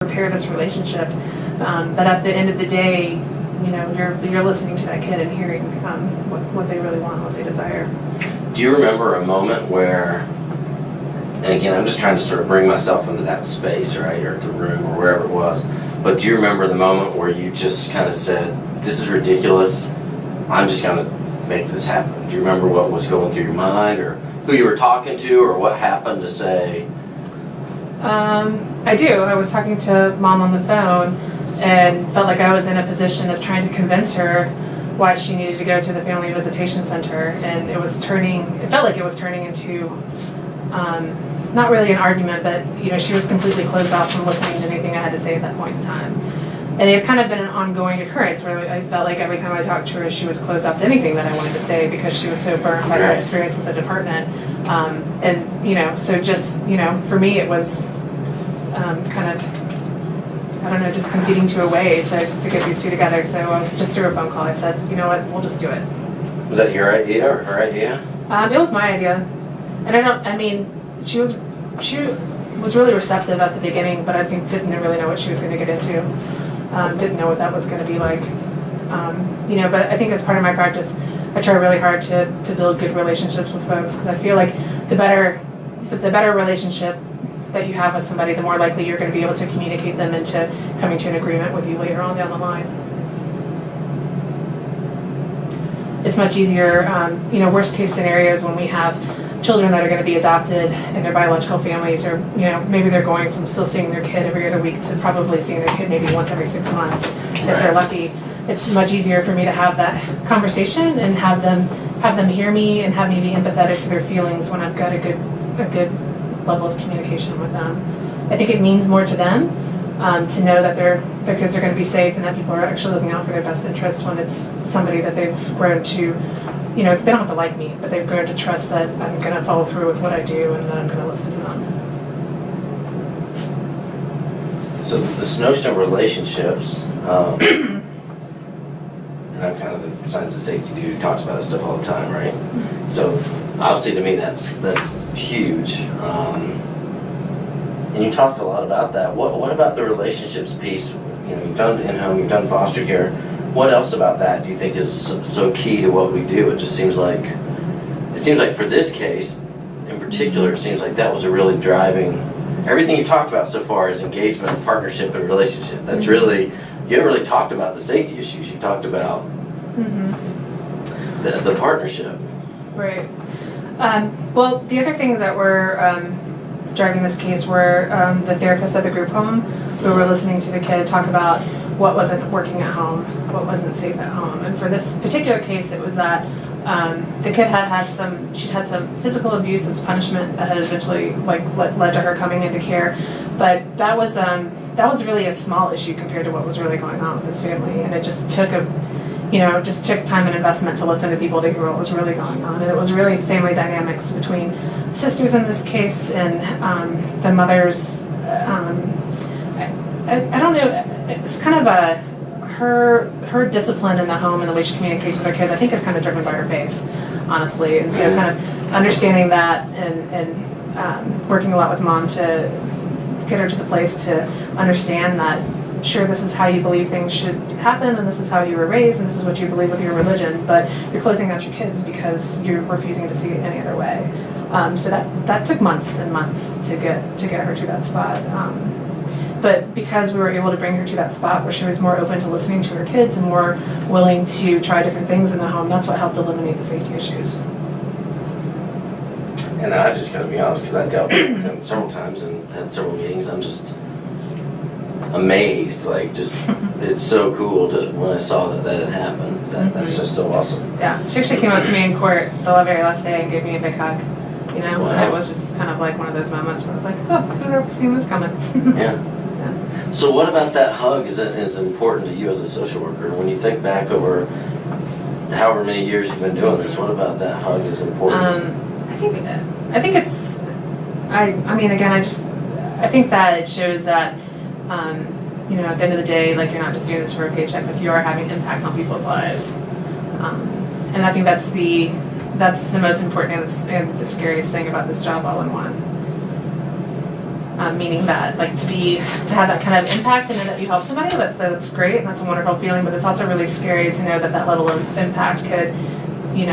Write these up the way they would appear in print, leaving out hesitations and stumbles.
repair this relationship. But at the end of the day, you know, you're listening to that kid and hearing what they really want, what they desire. Do you remember a moment where, and again, I'm just trying to sort of bring myself into that space, right, or the room or wherever it was, but do you remember the moment where you just kind of said, this is ridiculous, I'm just going to make this happen? Do you remember what was going through your mind, or who you were talking to, or what happened to say? I do. I was talking to Mom on the phone and felt like I was in a position of trying to convince her why she needed to go to the Family Visitation Center, and it felt like it was turning into not really an argument, but you know, she was completely closed off from listening to anything I had to say at that point in time. And it had kind of been an ongoing occurrence where I felt like every time I talked to her, she was closed off to anything that I wanted to say because she was so burnt by her experience with the department. And you know, so just, you know, for me it was kind of, I don't know, just conceding to a way to get these two together. So I was just through a phone call. I said, you know what, we'll just do it. Was that your idea or her idea? It was my idea. And she was really receptive at the beginning, but I think didn't really know what she was going to get into. Didn't know what that was going to be like. You know, but I think as part of my practice, I try really hard to build good relationships with folks, because I feel like the better relationship that you have with somebody, the more likely you're going to be able to communicate them into coming to an agreement with you later on down the line. It's much easier, you know, worst case scenarios when we have children that are going to be adopted in their biological families, or you know, maybe they're going from still seeing their kid every other week to probably seeing their kid maybe once every 6 months if they're lucky. It's much easier for me to have that conversation and have them hear me and have me be empathetic to their feelings when I've got a good level of communication with them. I think it means more to them to know that their kids are going to be safe and that people are actually looking out for their best interests when it's somebody that they've grown to, you know, they don't have to like me, but they've grown to trust that I'm going to follow through with what I do and that I'm going to listen to them. So this notion of relationships, and I'm kind of the science of safety dude who talks about this stuff all the time, right? So obviously to me that's huge. And you talked a lot about that. What about the relationships piece? You know, you've done in-home, you've done foster care. What else about that do you think is so key to what we do? It just seems like for this case in particular, it seems like that was a really driving. Everything you talked about so far is engagement, partnership, and relationship. That's really, you haven't really talked about the safety issues. You talked about the partnership. Right. Well, the other things that were driving this case were the therapists at the group home who were listening to the kid talk about what wasn't working at home, what wasn't safe at home. And for this particular case, it was that the kid she'd had some physical abuse as punishment that had eventually led to her coming into care. But that was really a small issue compared to what was really going on with this family. And it just took time and investment to listen to people to hear what was really going on. And it was really family dynamics between sisters in this case and the mother's, I don't know, it's kind of her discipline in the home and the way she communicates with her kids, I think is kind of driven by her faith, honestly. And so kind of understanding that and working a lot with Mom to get her to the place to understand that, sure, this is how you believe things should happen, and this is how you were raised, and this is what you believe with your religion, but you're closing out your kids because you're refusing to see it any other way. So that took months and months to get her to that spot. But because we were able to bring her to that spot where she was more open to listening to her kids and more willing to try different things in the home, that's what helped eliminate the safety issues. And I just got to be honest, because I dealt with him several times and had several meetings. I'm just amazed, it's so cool when I saw that had happened. That's just so awesome. Yeah, she actually came up to me in court the very last day and gave me a big hug. You know, wow. It was just kind of like one of those moments where I was like, oh, I've never seen this coming. Yeah. So what about that hug is important to you as a social worker? When you think back over however many years you've been doing this, what about that hug is important? I think it's, I think that it shows that, you know, at the end of the day, like, you're not just doing this for a paycheck, like, you are having impact on people's lives. And I think that's the most important and the scariest thing about this job all in one. meaning that like to have that kind of impact and know that you help somebody, that's great and that's a wonderful feeling, but it's also really scary to know that that level of impact could, you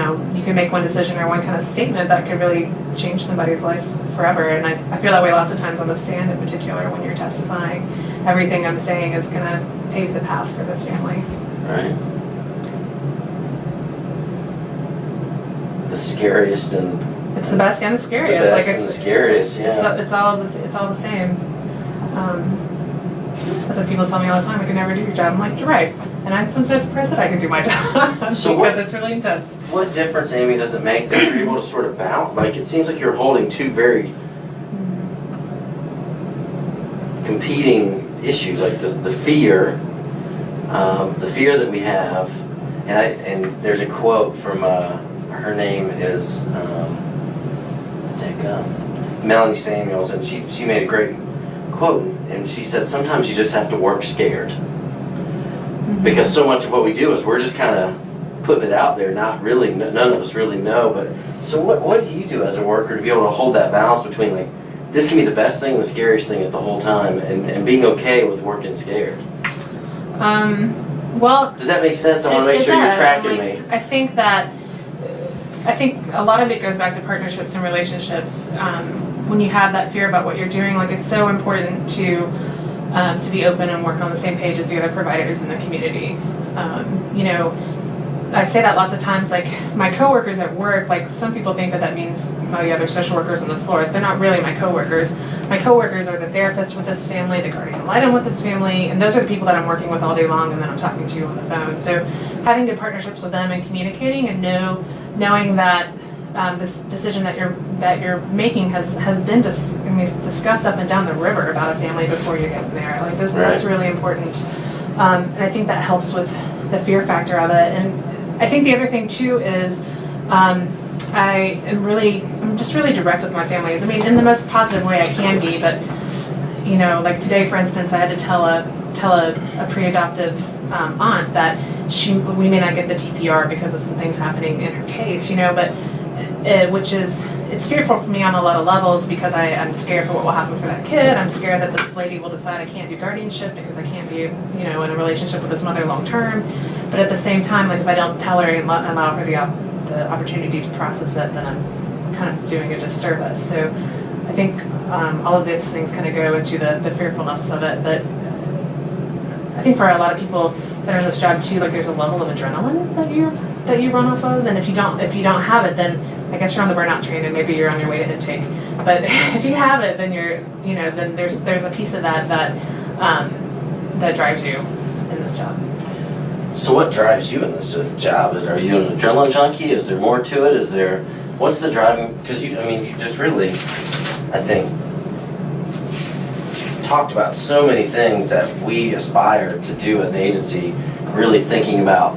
can make one decision or one kind of statement that could really change somebody's life forever. And I feel that way lots of times on the stand in particular when you're testifying. Everything I'm saying is going to pave the path for this family. Right. The scariest and it's the best and the scariest. The best and the scariest. It's all the same. That's what people tell me all the time. I can never do your job. I'm like, you're right. And I'm sometimes surprised that I can do my job because it's really intense. What difference, Amy, does it make that you're able to sort of balance? Like, it seems like you're holding two very competing issues, like the fear that we have, and there's a quote from her name is Melanie Samuels, and she made a great quote, and she said sometimes you just have to work scared, because so much of what we do is we're just kind of putting it out there, not really, none of us really know. But so what do you do as a worker to be able to hold that balance between like this can be the best thing, the scariest thing at the whole time, and being okay with working scared? Well, does that make sense? I want to make sure you're tracking me. I think a lot of it goes back to partnerships and relationships. When you have that fear about what you're doing, like it's so important to be open and work on the same page as the other providers in the community. I say that lots of times, like my coworkers at work, like some people think that means the other social workers on the floor. They're not really my coworkers. My coworkers are the therapist with this family, the guardian ad litem with this family, and those are the people that I'm working with all day long and then I'm talking to on the phone. So having good partnerships with them and communicating and knowing that this decision that you're making has been discussed up and down the river about a family before you get there. Like that's really important, and I think that helps with the fear factor of it. And I think the other thing too is I'm just really direct with my families. I mean, in the most positive way I can be, but like today, for instance, I had to tell a pre-adoptive aunt that we may not get the TPR because of some things happening in her case, but it's fearful for me on a lot of levels because I'm scared for what will happen for that kid. I'm scared that this lady will decide I can't do guardianship because I can't be, in a relationship with this mother long term. But at the same time, like if I don't tell her and allow her the opportunity to process it, then I'm kind of doing a disservice. So I think all of these things kind of go into the fearfulness of it. But I think for a lot of people that are in this job too, like there's a level of adrenaline that you run off of, and if you don't have it, then I guess you're on the burnout train and maybe you're on your way to intake. But if you have it, then then there's a piece of that drives you in this job. So what drives you in this job? Are you an adrenaline junkie? Is there more to it? What's the driving? Because you just really, I think, talked about so many things that we aspire to do as an agency, really thinking about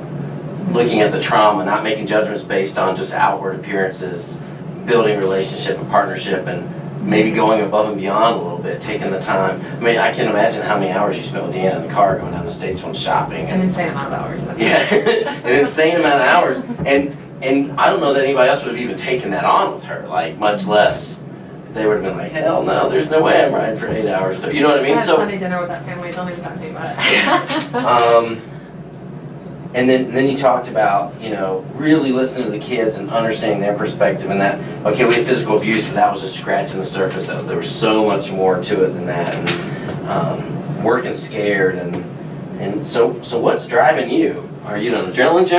looking at the trauma, not making judgments based on just outward appearances, building relationship and partnership, and maybe going above and beyond a little bit, taking the time. I mean, I can imagine how many hours you spent with Deanna in the car going down to Statesville shopping. An insane amount of hours. Yeah, an insane amount of hours. And I don't know that anybody else would have even taken that on with her, like much less. They would have been like, hell no, there's no way I'm riding for 8 hours. You know what I mean? I had Sunday dinner with that family. Don't even talk to me about it. And then you talked about, really listening to the kids and understanding their perspective, and that, okay, we had physical abuse, but that was just scratching the surface. There was so much more to it than that, and working scared, and so what's driving you? Are you an adrenaline junkie?